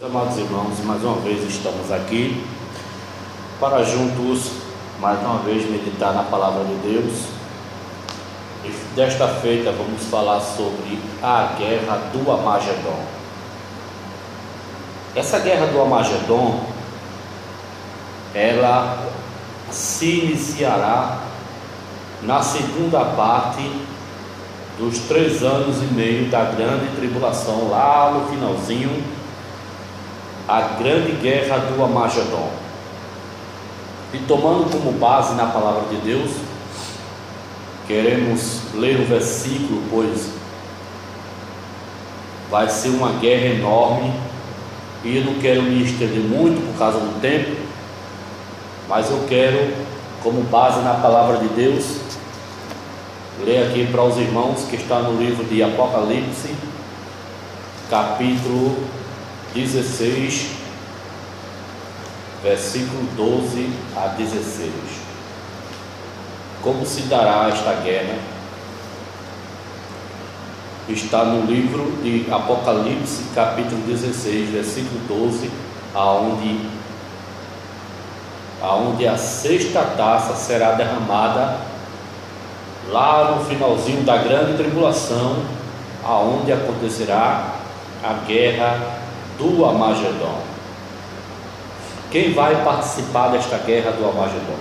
Amados irmãos, mais uma vez estamos aqui para juntos, mais uma vez, meditar na palavra de Deus. E desta feita vamos falar sobre a guerra do Armagedon. Essa guerra do Armagedon, ela se iniciará na segunda parte dos 3 anos e meio da grande tribulação, lá no finalzinho, a grande guerra do Armagedon. E tomando como base na palavra de Deus, queremos ler o versículo, pois vai ser uma guerra enorme e eu não quero me estender muito por causa do tempo, mas eu quero, como base na palavra de Deus, ler aqui para os irmãos que está no livro de Apocalipse, capítulo 16, versículo 12 a 16. Como se dará esta guerra? Está no livro de Apocalipse, capítulo 16, versículo 12, aonde a sexta taça será derramada, lá no finalzinho da grande tribulação, aonde acontecerá a guerra do Armagedon. Quem vai participar desta guerra do Armagedon?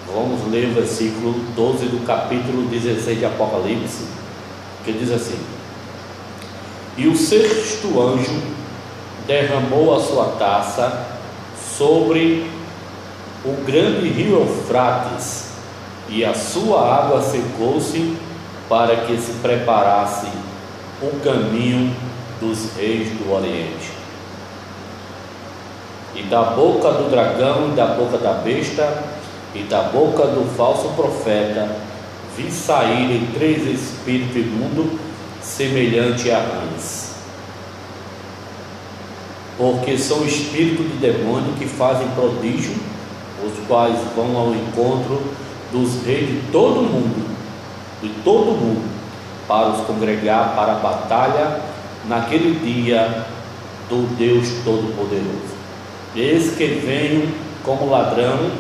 Vamos ler o versículo 12 do capítulo 16 de Apocalipse, que diz assim: E o sexto anjo derramou a sua taça sobre o grande rio Eufrates, e a sua água secou-se, para que se preparasse o caminho dos reis do Oriente. E da boca do dragão, e da boca da besta, e da boca do falso profeta, vi saírem 3 espíritos imundos, semelhante a rãs, porque são espíritos de demônio que fazem prodígio, os quais vão ao encontro dos reis de todo mundo, para os congregar para a batalha naquele dia do Deus Todo-Poderoso. Eis que venho como ladrão,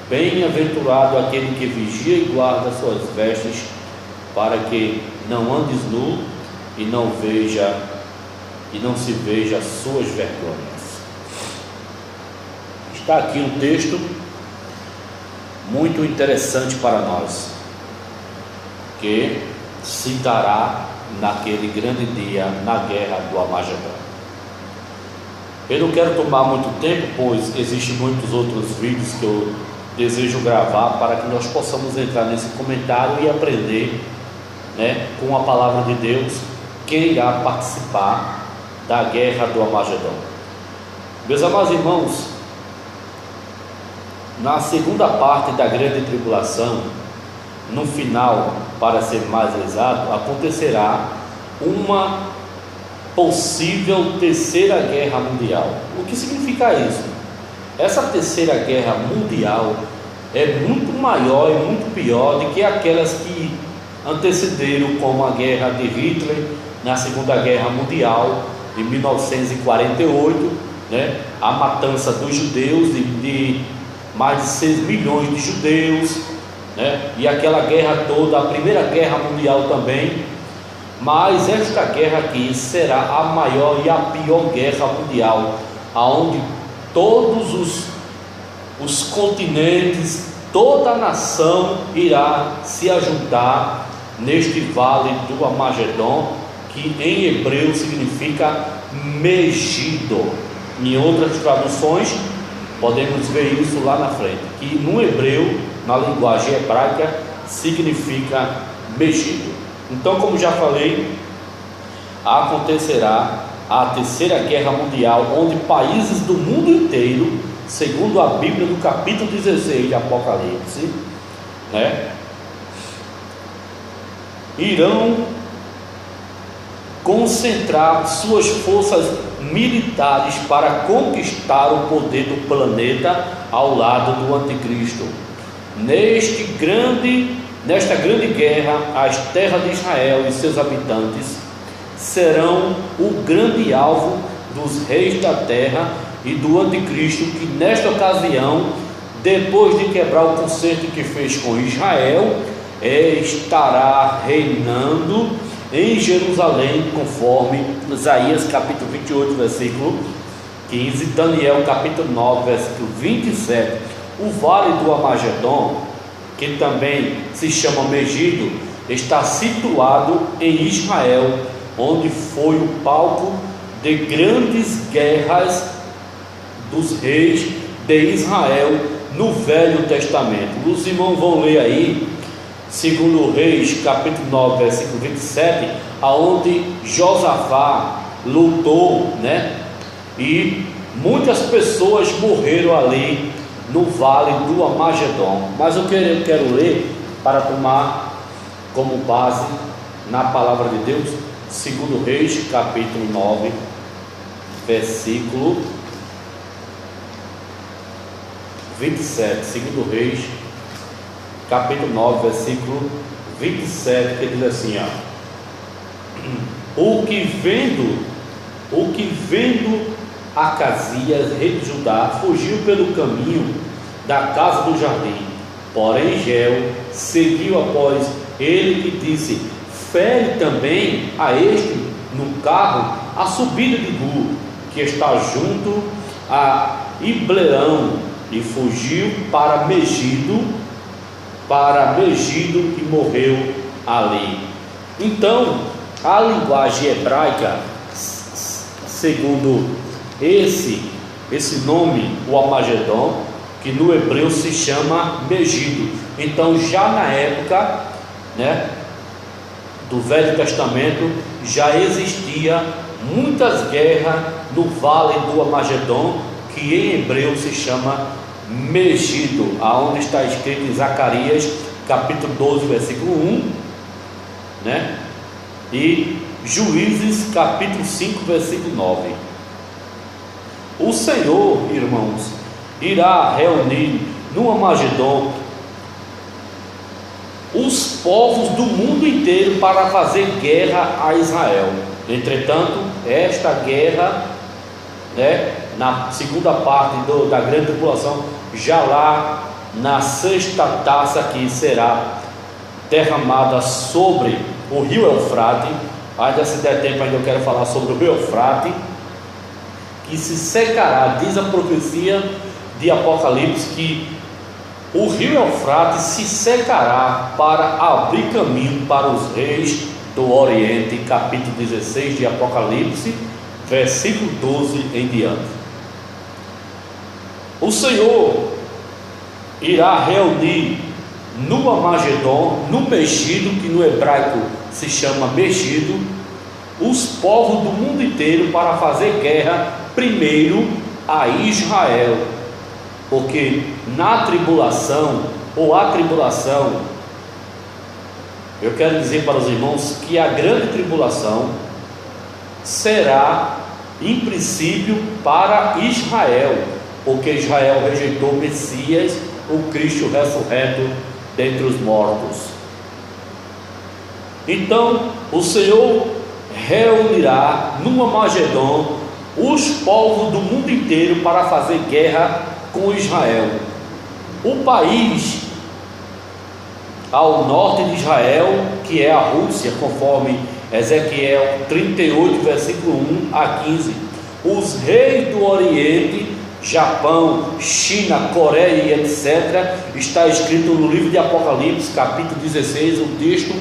bem-aventurado aquele que vigia e guarda suas vestes, para que não andes nu e não se veja as suas vergonhas. Está aqui um texto muito interessante para nós, que se dará naquele grande dia, na guerra do Armagedon. Eu não quero tomar muito tempo, pois existem muitos outros vídeos que eu desejo gravar para que nós possamos entrar nesse comentário e aprender, com a palavra de Deus, quem irá participar da guerra do Armagedon. Meus amados irmãos, na segunda parte da grande tribulação, no final, para ser mais exato, acontecerá uma possível terceira guerra mundial. O que significa isso? Essa terceira guerra mundial é muito maior e muito pior do que aquelas que antecederam, como a guerra de Hitler na Segunda Guerra Mundial de 1948, a matança dos judeus, de mais de 6 milhões de judeus, e aquela guerra toda, a Primeira Guerra Mundial também. Mas esta guerra aqui será a maior e a pior guerra mundial, aonde todos os continentes, toda a nação irá se ajuntar neste vale do Armagedon, que em hebreu significa Megido. Em outras traduções podemos ver isso lá na frente, que no hebreu, na linguagem hebraica, significa Megido. Então, como já falei, acontecerá a terceira guerra mundial, onde países do mundo inteiro, segundo a Bíblia do capítulo 16 de Apocalipse, irão concentrar suas forças militares para conquistar o poder do planeta ao lado do anticristo. Nesta grande guerra, as terras de Israel e seus habitantes serão o grande alvo dos reis da terra e do anticristo, que nesta ocasião, depois de quebrar o concerto que fez com Israel, estará reinando em Jerusalém, conforme Isaías capítulo 28, versículo 15, Daniel capítulo 9, versículo 27. O vale do Amagedon, que também se chama Megido, está situado em Israel, onde foi o palco de grandes guerras dos reis de Israel no Velho Testamento. Os irmãos vão ler aí, segundo Reis, capítulo 9, versículo 27, aonde Josafá lutou, e muitas pessoas morreram ali no vale do Amagedon. Mas eu quero ler para tomar como base na palavra de Deus, segundo Reis, capítulo 9, versículo 27. Segundo Reis, capítulo 9, versículo 27, que diz assim: o que vendo Acasias, rei de Judá, fugiu pelo caminho da casa do jardim. Porém Jeiel seguiu após ele e disse: fere também a este no carro a subida de Gur, que está junto a Ibleão, e fugiu para Megido e morreu ali. Então, a linguagem hebraica, segundo esse nome, o Amagedon, que no hebreu se chama Megido. Então, já na época, do Velho Testamento, já existia muitas guerras no vale do Amagedon, que em hebreu se chama Megido, aonde está escrito em Zacarias capítulo 12, versículo 1, e Juízes capítulo 5, versículo 9. O Senhor, irmãos, irá reunir no Amagedon os povos do mundo inteiro para fazer guerra a Israel. Entretanto, esta guerra, na segunda parte da grande tribulação, já lá na sexta taça que será derramada sobre o rio Eufrate. Ainda se der tempo, ainda eu quero falar sobre o rio Eufrate, que se secará. Diz a profecia de Apocalipse que o rio Eufrate se secará para abrir caminho para os reis do Oriente, capítulo 16 de Apocalipse, versículo 12 em diante. O Senhor irá reunir no Amagedon, no Megido, que no hebraico se chama Megido, os povos do mundo inteiro para fazer guerra primeiro a Israel, porque na tribulação, ou a tribulação, eu quero dizer para os irmãos que a grande tribulação será, em princípio, para Israel, porque Israel rejeitou o Messias, o Cristo ressurreto dentre os mortos. Então o Senhor reunirá no Amagedon os povos do mundo inteiro para fazer guerra com Israel. O país ao norte de Israel, que é a Rússia, conforme Ezequiel 38, versículo 1 a 15. Os reis do Oriente, Japão, China, Coreia e etc., está escrito no livro de Apocalipse, capítulo 16, o texto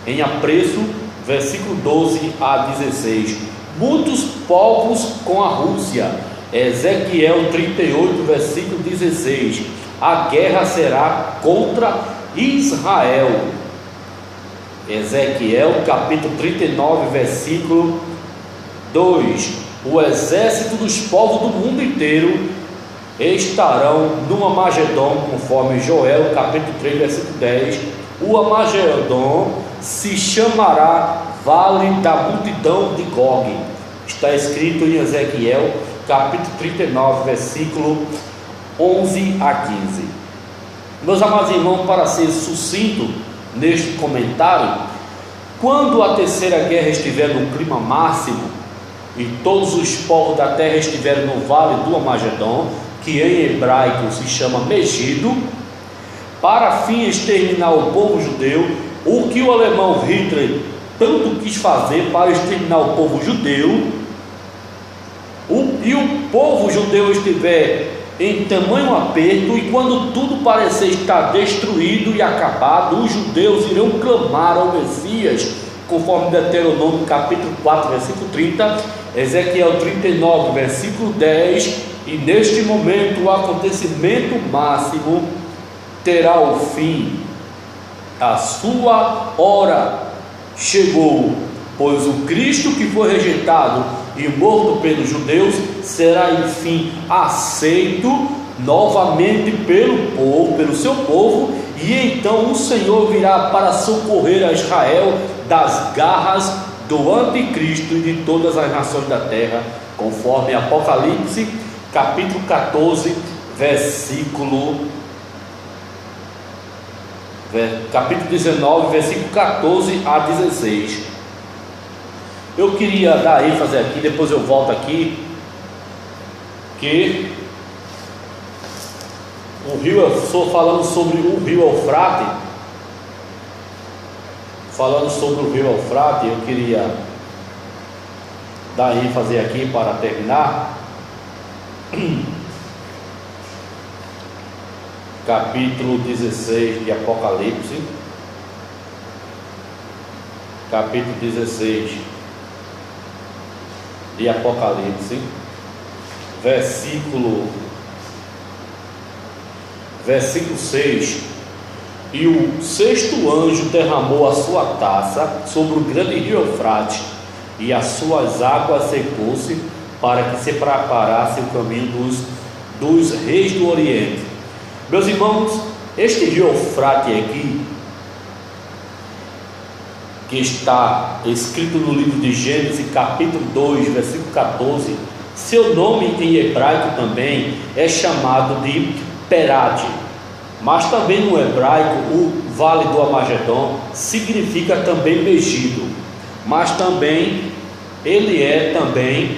em apreço, versículo 12 a 16. Muitos povos com a Rússia, Ezequiel 38, versículo 16. A guerra será contra Israel. Ezequiel capítulo 39, versículo 2. O exército dos povos do mundo inteiro estarão no Amagedon, conforme Joel capítulo 3, versículo 10. O Amagedon se chamará Vale da Multidão de Gog. Está escrito em Ezequiel capítulo 39, versículo 11 a 15. Meus amados irmãos, para ser sucinto neste comentário, Quando a terceira guerra estiver no clima máximo e todos os povos da terra estiverem no vale do Armagedon, que em hebraico se chama Megido, para fim exterminar o povo judeu, o que o alemão Hitler tanto quis fazer para exterminar o povo judeu, e o povo judeu estiver em tamanho aperto, e quando tudo parecer estar destruído e acabado, os judeus irão clamar ao Messias, conforme Deuteronômio capítulo 4, versículo 30, Ezequiel 39, versículo 10, e neste momento o acontecimento máximo terá o fim. A sua hora chegou, pois o Cristo que foi rejeitado e morto pelos judeus será enfim aceito novamente pelo povo, pelo seu povo, e então o Senhor virá para socorrer a Israel das garras do anticristo e de todas as nações da terra, conforme Apocalipse capítulo 14, capítulo 19, versículo 14 a 16. Eu queria dar ênfase aqui, depois eu volto aqui, que o rio, eu estou falando sobre o rio Eufrate. Falando sobre o rio Eufrate, eu queria dar ênfase aqui para terminar. Capítulo 16 de Apocalipse, capítulo 16 de Apocalipse, versículo 6. E o sexto anjo derramou a sua taça sobre o grande rio Eufrate, e as suas águas secou-se, para que se preparasse o caminho dos reis do Oriente. Meus irmãos, este rio Eufrate aqui, que está escrito no livro de Gênesis capítulo 2, versículo 14, seu nome em hebraico também é chamado de Perade, mas também no hebraico o vale do Armagedon significa também Megido, mas também ele é também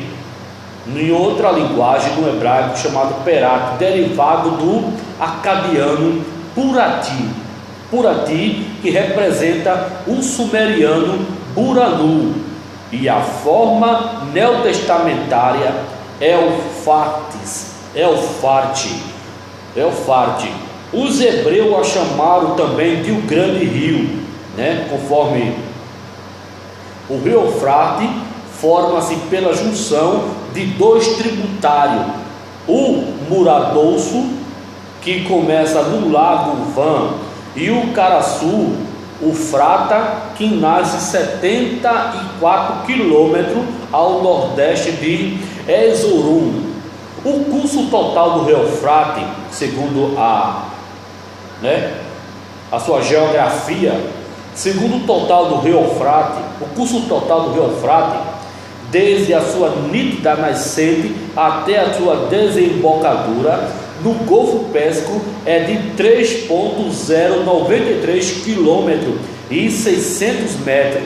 em outra linguagem no hebraico chamado Perate, derivado do acadiano Purati, que representa o sumeriano Buranu, e a forma neotestamentária Eufarte. Os hebreus a chamaram também de o grande rio, conforme o rio Eufrate forma-se pela junção de dois tributários, o Muradouço, que começa no lago Van, e o Caraçu, o Frata, que nasce 74 quilômetros ao nordeste de Erzurum. O curso total do rio Eufrate, segundo a sua geografia, segundo o total do rio Eufrate, o curso total do rio Eufrate, desde a sua nítida nascente até a sua desembocadura no Golfo Pérsico, é de 3.093 km e 600 metros.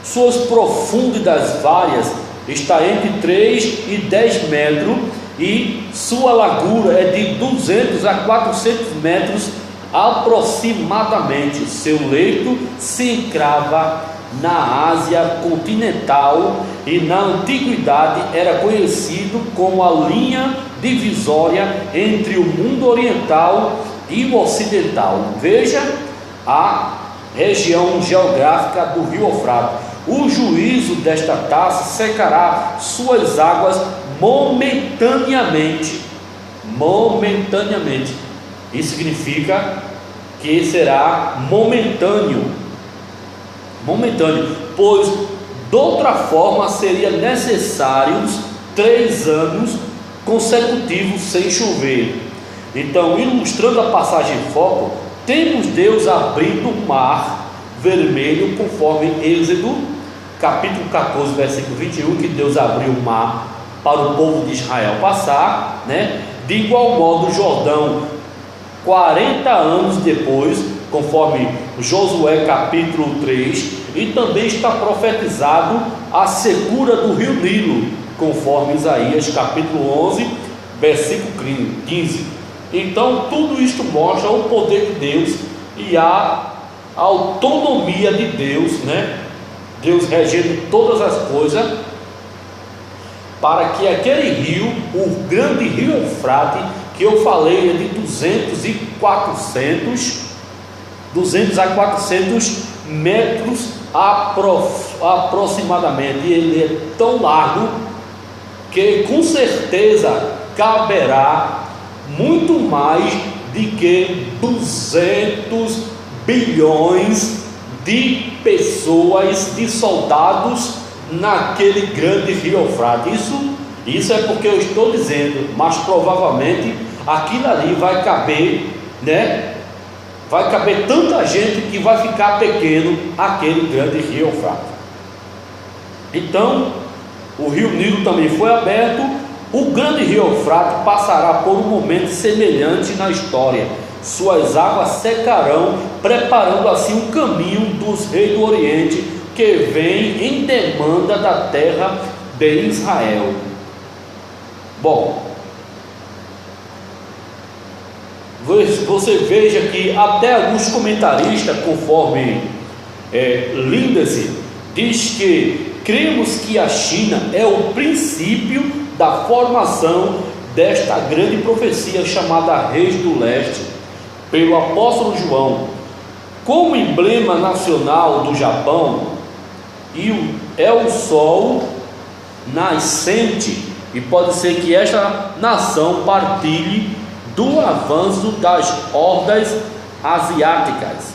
Suas profundidades várias está entre 3 e 10 metros, e sua largura é de 200 a 400 metros aproximadamente. Seu leito se encrava na Ásia continental e na antiguidade era conhecido como a linha divisória entre o mundo oriental e o ocidental. Veja a região geográfica do rio Eufrate. O juízo desta taça secará suas águas momentaneamente. Isso significa que será momentâneo, pois de outra forma seria necessários 3 anos consecutivos sem chover. Então, ilustrando a passagem em foco, temos Deus abrindo o mar vermelho, conforme Êxodo capítulo 14, versículo 21, que Deus abriu o mar para o povo de Israel passar, De igual modo, o Jordão, 40 anos depois, conforme Josué capítulo 3, e também está profetizado a secura do rio Nilo, conforme Isaías capítulo 11, versículo 15. Então tudo isto mostra o poder de Deus e a autonomia de Deus, né? Deus regendo todas as coisas, para que aquele rio, o grande rio Eufrate, que eu falei é de 200 a 400 metros aproximadamente, e ele é tão largo que com certeza caberá muito mais de que 200 bilhões de pessoas, de soldados naquele grande rio Eufrate. Isso é porque eu estou dizendo, mas provavelmente aquilo ali vai caber, né? Vai caber tanta gente que vai ficar pequeno aquele grande rio Eufrate. Então, o rio Nilo também foi aberto. O grande rio Eufrate passará por um momento semelhante na história. Suas águas secarão, preparando assim um caminho dos reis do Oriente, que vem em demanda da terra de Israel. Bom, você veja que até alguns comentaristas, conforme Lindsay, diz que cremos que a China é o princípio da formação desta grande profecia chamada Reis do Leste, pelo apóstolo João. Como emblema nacional do Japão, é o sol nascente, e pode ser que esta nação partilhe do avanço das hordas asiáticas.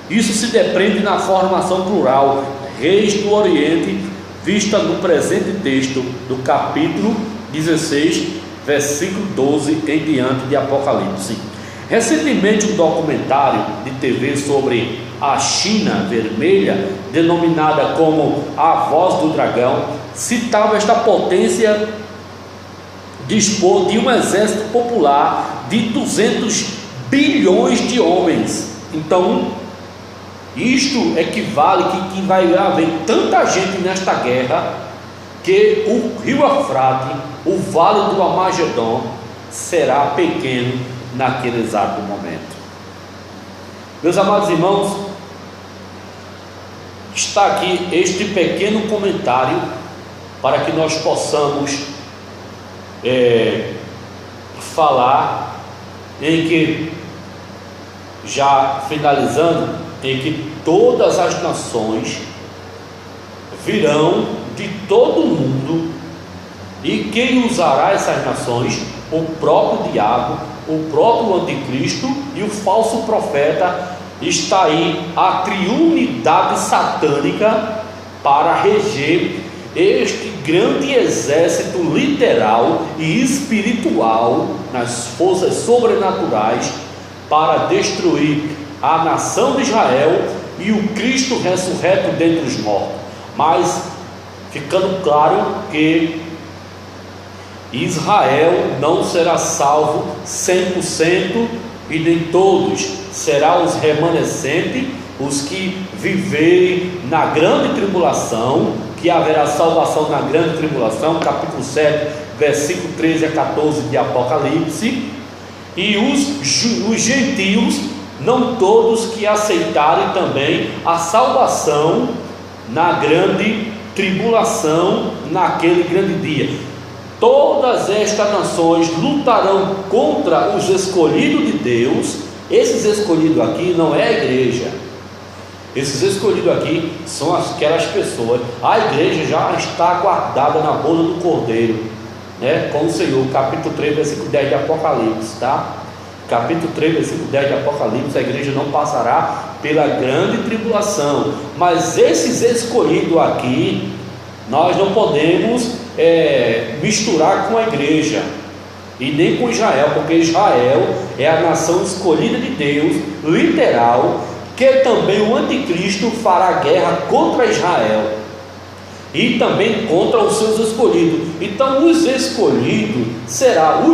Isso se depreende na formação plural Reis do Oriente, vista no presente texto do capítulo 16, versículo 12 em diante de Apocalipse. Recentemente, um documentário de TV sobre a China vermelha, denominada como a voz do dragão, citava esta potência dispor de um exército popular de 200 bilhões de homens. Então, isto equivale que vai haver tanta gente nesta guerra, que o rio Eufrate, o vale do Armagedon, será pequeno naquele exato momento. Meus amados irmãos, está aqui este pequeno comentário para que nós possamos falar em que, já finalizando, em que todas as nações virão de todo o mundo, e quem usará essas nações? O próprio diabo, o próprio anticristo e o falso profeta. Está aí a triunidade satânica para reger este grande exército literal e espiritual nas forças sobrenaturais, para destruir a nação de Israel e o Cristo ressurreto dentre os mortos. Mas ficando claro que Israel não será salvo 100%, e nem todos, será os remanescentes, os que viverem na grande tribulação, que haverá salvação na grande tribulação, capítulo 7, versículo 13 a 14 de Apocalipse, e os gentios, não todos, que aceitarem também a salvação na grande tribulação, naquele grande dia. Todas estas nações lutarão contra os escolhidos de Deus. Esses escolhidos aqui não é a igreja. Esses escolhidos aqui são aquelas pessoas. A igreja já está guardada na boda do Cordeiro, né? Com o Senhor. Capítulo 3, versículo 10 de Apocalipse, tá? Capítulo 3, versículo 10 de Apocalipse. A igreja não passará pela grande tribulação. Mas esses escolhidos aqui, nós não podemos misturar com a igreja e nem com Israel, porque Israel é a nação escolhida de Deus, literal, que também o anticristo fará guerra contra Israel e também contra os seus escolhidos. Então os escolhidos serão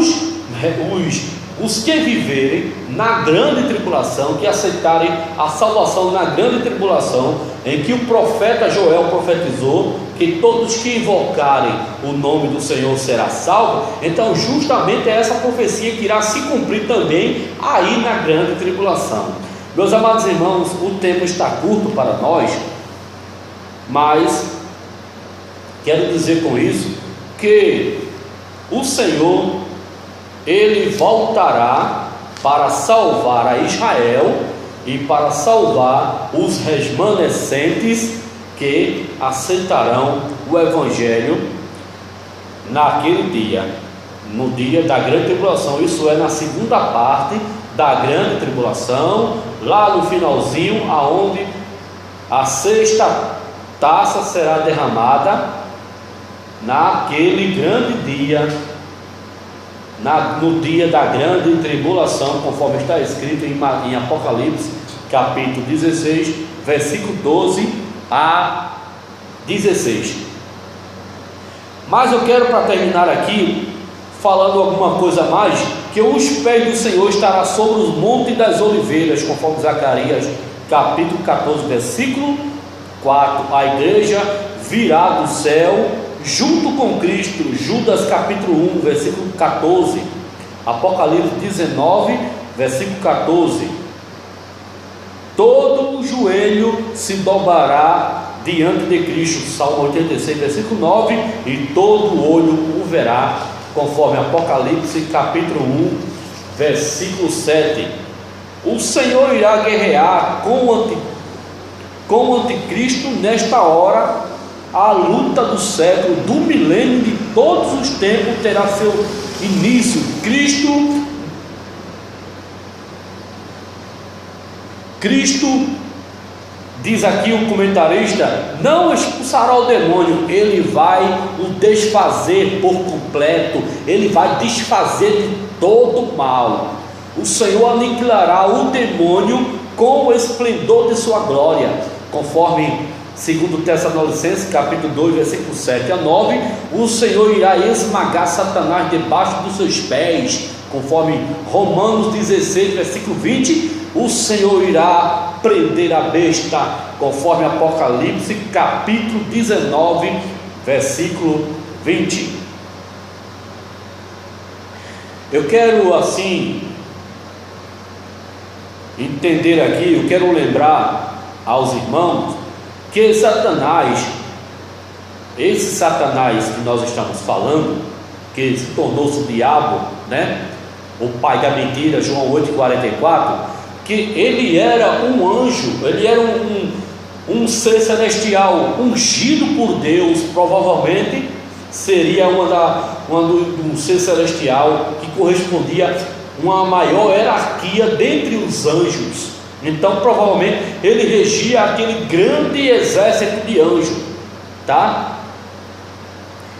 os que viverem na grande tribulação, que aceitarem a salvação na grande tribulação, em que o profeta Joel profetizou que todos que invocarem o nome do Senhor será salvo. Então justamente é essa profecia que irá se cumprir também aí na grande tribulação. Meus amados irmãos, o tempo está curto para nós, mas quero dizer com isso que o Senhor, Ele voltará para salvar a Israel e para salvar os remanescentes que aceitarão o Evangelho naquele dia, no dia da grande tribulação. Isso é na segunda parte da grande tribulação, lá no finalzinho, aonde a sexta taça será derramada naquele grande dia, no dia da grande tribulação, conforme está escrito em Apocalipse, capítulo 16, versículo 12 a 16. Mas eu quero, para terminar aqui, falando alguma coisa mais, que os pés do Senhor estará sobre os montes das oliveiras, conforme Zacarias, capítulo 14, versículo 4. A igreja virá do céu junto com Cristo, Judas capítulo 1, versículo 14, Apocalipse 19, versículo 14. Todo o joelho se dobrará diante de Cristo, Salmo 86, versículo 9, e todo o olho o verá, conforme Apocalipse capítulo 1, versículo 7. O Senhor irá guerrear com o anticristo nesta hora. A luta do século, do milênio, de todos os tempos terá seu início. Cristo, diz aqui o comentarista, não expulsará o demônio, ele vai o desfazer por completo, ele vai desfazer de todo o mal. O Senhor aniquilará o demônio com o esplendor de sua glória, conforme segundo Tessalonicenses capítulo 2, versículo 7 a 9, o Senhor irá esmagar Satanás debaixo dos seus pés, conforme Romanos 16, versículo 20, o Senhor irá prender a besta, conforme Apocalipse capítulo 19, versículo 20. Eu quero assim entender aqui, eu quero lembrar aos irmãos que Satanás, esse Satanás que nós estamos falando, que se tornou-se o diabo, né? O pai da mentira, João 8,44, que ele era um anjo, ele era um ser celestial, ungido por Deus, provavelmente seria um ser celestial que correspondia a uma maior hierarquia dentre os anjos. Então provavelmente ele regia aquele grande exército de anjos, tá?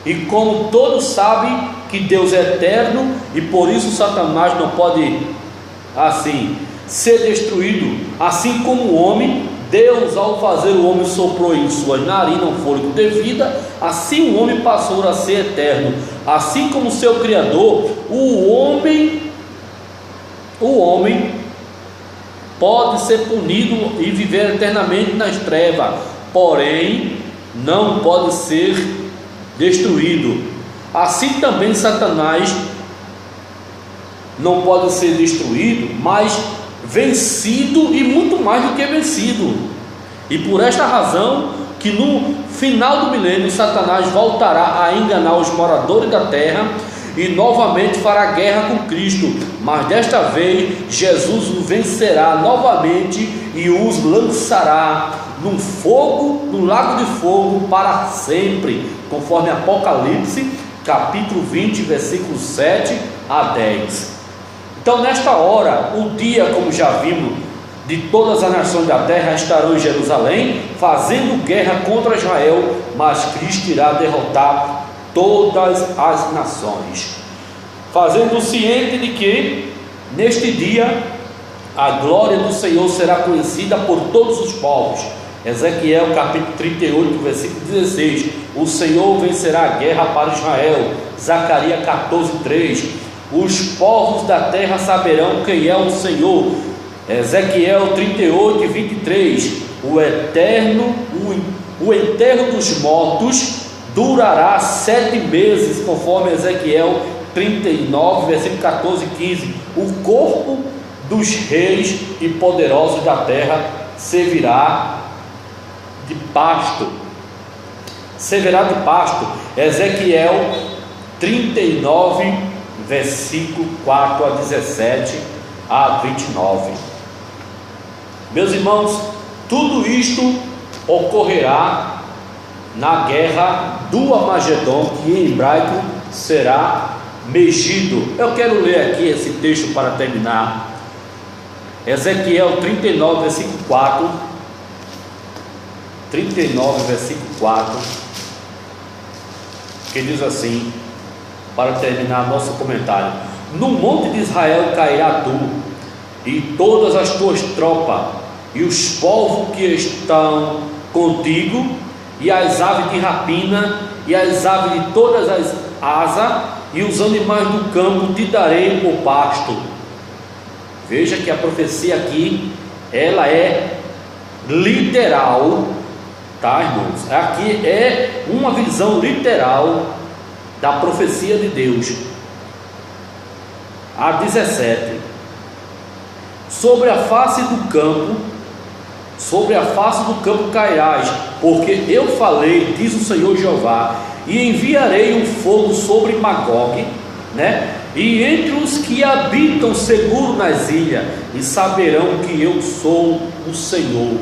E como todos sabem que Deus é eterno, e por isso Satanás não pode assim ser destruído, assim como o homem, Deus ao fazer o homem soprou em suas narinas um fôlego de vida, assim o homem passou a ser eterno, assim como seu Criador. O homem pode ser punido e viver eternamente nas trevas, porém não pode ser destruído. Assim também Satanás não pode ser destruído, mas vencido, e muito mais do que vencido. E por esta razão que no final do milênio Satanás voltará a enganar os moradores da terra e novamente fará guerra com Cristo, mas desta vez Jesus os vencerá novamente e os lançará no lago de fogo para sempre, conforme Apocalipse capítulo 20, versículos 7 a 10. Então nesta hora, o dia, como já vimos, de todas as nações da terra estarão em Jerusalém, fazendo guerra contra Israel, mas Cristo irá derrotar todas as nações, fazendo ciente de que neste dia a glória do Senhor será conhecida por todos os povos. Ezequiel capítulo 38, versículo 16, o Senhor vencerá a guerra para Israel. Zacarias 14, 3, os povos da terra saberão quem é o Senhor. Ezequiel 38, 23. O enterro dos mortos durará 7 meses, conforme Ezequiel 39, versículo 14 e 15. O corpo dos reis e poderosos da terra servirá de pasto. Servirá de pasto. Ezequiel 39, versículo 4 a 17 a 29. Meus irmãos, tudo isto ocorrerá na guerra do Armagedon, que em hebraico será Megido. Eu quero ler aqui esse texto para terminar. Ezequiel 39, versículo 4. 39, versículo 4, que diz assim, para terminar nosso comentário: no monte de Israel cairá tu, e todas as tuas tropas, e os povos que estão contigo, e as aves de rapina, e as aves de todas as asas, e os animais do campo te darei por pasto. Veja que a profecia aqui, ela é literal, tá, irmãos? Aqui é uma visão literal da profecia de Deus. A 17: sobre a face do campo cairás, porque eu falei, diz o Senhor Jeová, e enviarei um fogo sobre Magog, e entre os que habitam seguro nas ilhas, e saberão que eu sou o Senhor,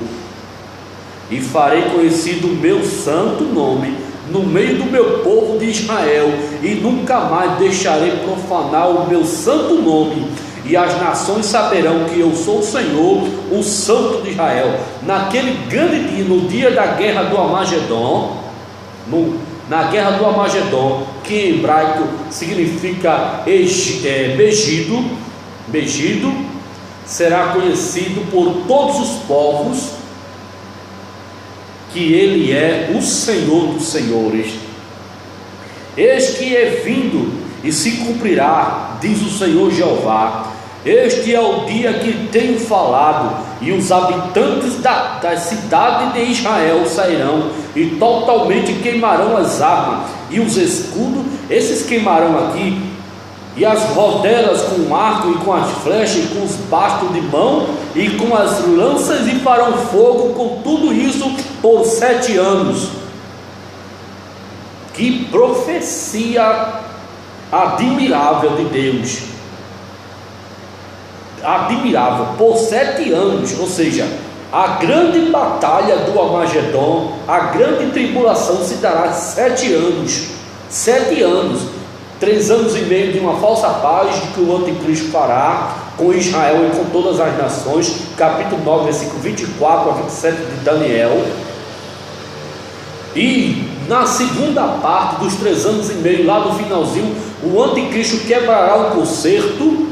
e farei conhecido o meu santo nome no meio do meu povo de Israel, e nunca mais deixarei profanar o meu santo nome, e as nações saberão que eu sou o Senhor, o Santo de Israel. Naquele grande dia, no dia da guerra do Armagedon, na guerra do Armagedon, que em hebraico significa Megido, será conhecido por todos os povos que ele é o Senhor dos senhores. Eis que é vindo e se cumprirá, diz o Senhor Jeová. Este é o dia que tenho falado, e os habitantes da cidade de Israel sairão e totalmente queimarão as armas e os escudos. Esses queimarão aqui, e as rodelas com o arco e com as flechas e com os bastos de mão e com as lanças, e farão fogo com tudo isso por 7 anos. Que profecia admirável de Deus! Admirável, por 7 anos, ou seja, a grande batalha do Armagedon, a grande tribulação se dará 7 anos. 7 anos, 3 anos e meio de uma falsa paz que o anticristo fará com Israel e com todas as nações. Capítulo 9, versículo 24 a 27 de Daniel. E na segunda parte dos 3 anos e meio, lá no finalzinho, o anticristo quebrará o concerto,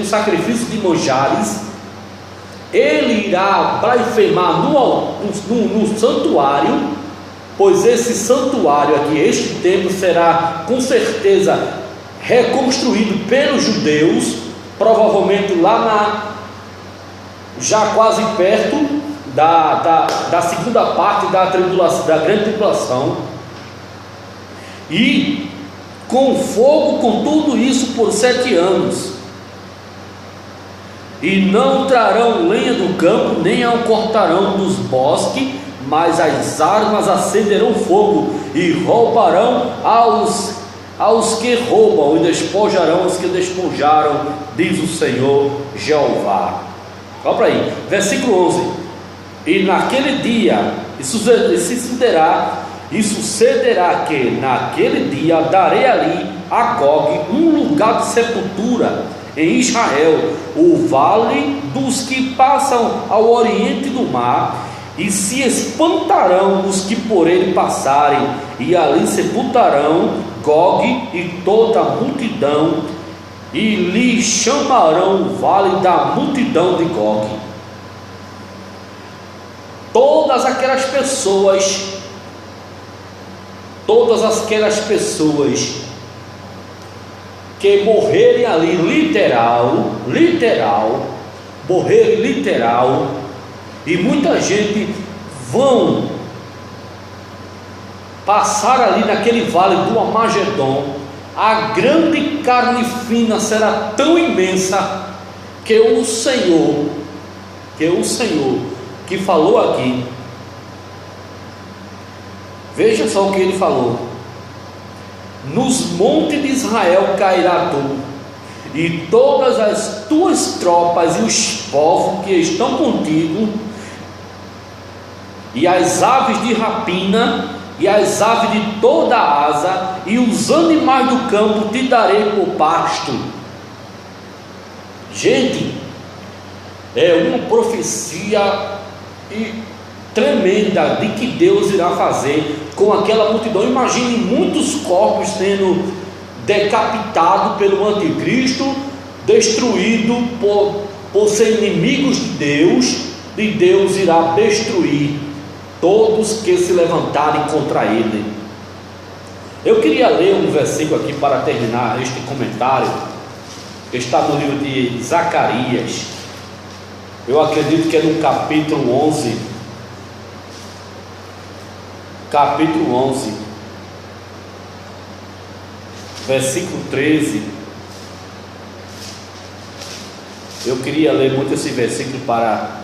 o sacrifício de manjares. Ele irá blasfemar no santuário, pois esse santuário aqui, este templo, será com certeza reconstruído pelos judeus, provavelmente lá já quase perto da segunda parte da tribulação, da grande tribulação, e com fogo, com tudo isso por 7 anos. E não trarão lenha do campo, nem a cortarão dos bosques, mas as armas acenderão fogo, e roubarão aos que roubam, e despojarão os que despojaram, diz o Senhor Jeová. Olha para aí, versículo 11: e naquele dia, isso sucederá que naquele dia darei ali a Gog um lugar de sepultura em Israel, o vale dos que passam ao oriente do mar, e se espantarão os que por ele passarem, e ali sepultarão Gog e toda a multidão, e lhe chamarão o vale da multidão de Gog. Todas aquelas pessoas que morrerem ali morrerem literal, e muita gente vão passar ali naquele vale do Armagedon. A grande carne fina será tão imensa que o Senhor que falou aqui, veja só o que ele falou: nos montes de Israel cairá tu, e todas as tuas tropas e os povos que estão contigo, e as aves de rapina, e as aves de toda a asa, e os animais do campo te darei por pasto. Gente, é uma profecia tremenda de que Deus irá fazer com aquela multidão. Imagine muitos corpos sendo decapitados pelo anticristo, destruído por ser inimigos de Deus, e Deus irá destruir todos que se levantarem contra ele. Eu queria ler um versículo aqui para terminar este comentário, que está no livro de Zacarias. Eu acredito que é no capítulo 11, versículo 13. Eu queria ler muito esse versículo para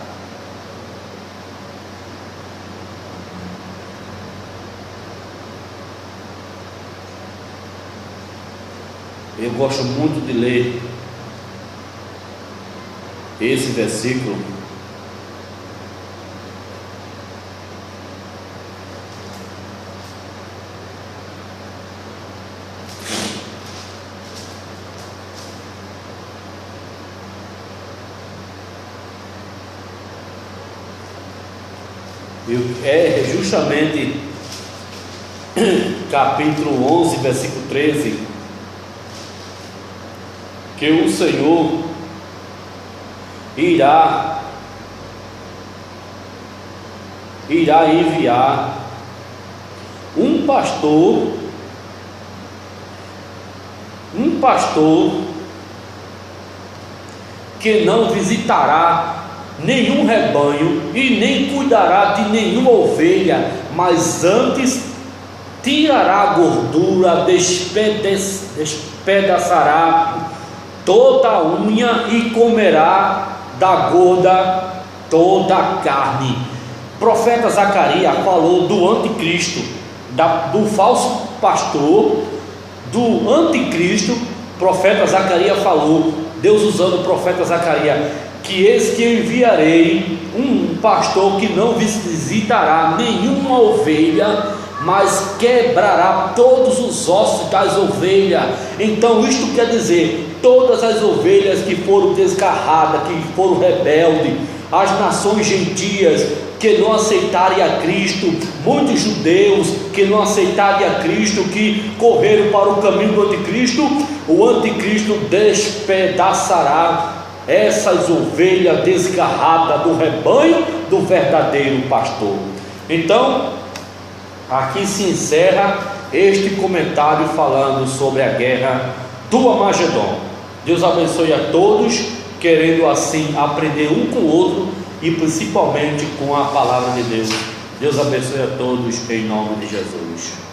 eu gosto muito de ler esse versículo. É justamente capítulo 11, versículo 13, que o Senhor irá enviar um pastor que não visitará nenhum rebanho e nem cuidará de nenhuma ovelha, mas antes tirará a gordura, despedaçará toda a unha e comerá da gorda toda a carne. O profeta Zacarias falou do anticristo, do falso pastor, do anticristo. O profeta Zacarias falou, Deus usando o profeta Zacarias, que eis que enviarei um pastor que não visitará nenhuma ovelha, mas quebrará todos os ossos das ovelhas. Então isto quer dizer, todas as ovelhas que foram desgarradas, que foram rebeldes, as nações gentias que não aceitarem a Cristo, muitos judeus que não aceitarem a Cristo, que correram para o caminho do anticristo, o anticristo despedaçará essas ovelhas desgarradas do rebanho do verdadeiro pastor. Então, aqui se encerra este comentário falando sobre a guerra do Armagedon. Deus abençoe a todos, querendo assim aprender um com o outro e principalmente com a palavra de Deus. Deus abençoe a todos em nome de Jesus.